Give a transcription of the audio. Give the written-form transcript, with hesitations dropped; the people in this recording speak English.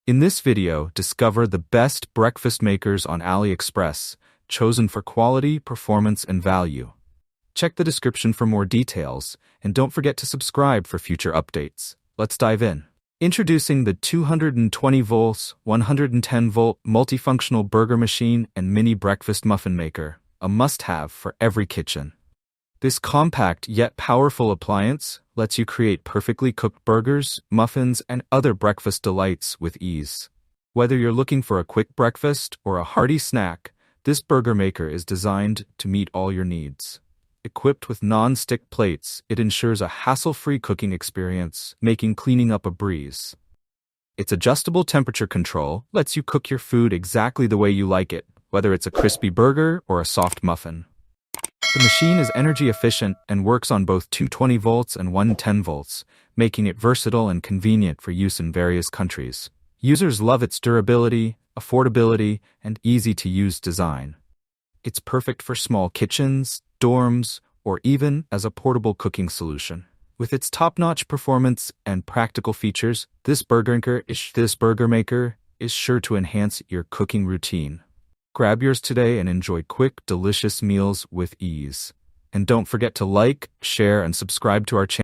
In this video, discover the best breakfast makers on AliExpress, chosen for quality, performance, and value. Check the description for more details, and don't forget to subscribe for future updates. Let's dive in. Introducing the 220 volts, 110 volt multifunctional burger machine and mini breakfast muffin maker, a must-have for every kitchen. This compact yet powerful appliance lets you create perfectly cooked burgers, muffins, and other breakfast delights with ease. Whether you're looking for a quick breakfast or a hearty snack, this burger maker is designed to meet all your needs. Equipped with non-stick plates, it ensures a hassle-free cooking experience, making cleaning up a breeze. Its adjustable temperature control lets you cook your food exactly the way you like it, whether it's a crispy burger or a soft muffin. The machine is energy efficient and works on both 220 volts and 110 volts, making it versatile and convenient for use in various countries. Users love its durability, affordability, and easy-to-use design. It's perfect for small kitchens, dorms, or even as a portable cooking solution. With its top-notch performance and practical features, this burger maker is sure to enhance your cooking routine. Grab yours today and enjoy quick, delicious meals with ease. And don't forget to like, share, and subscribe to our channel.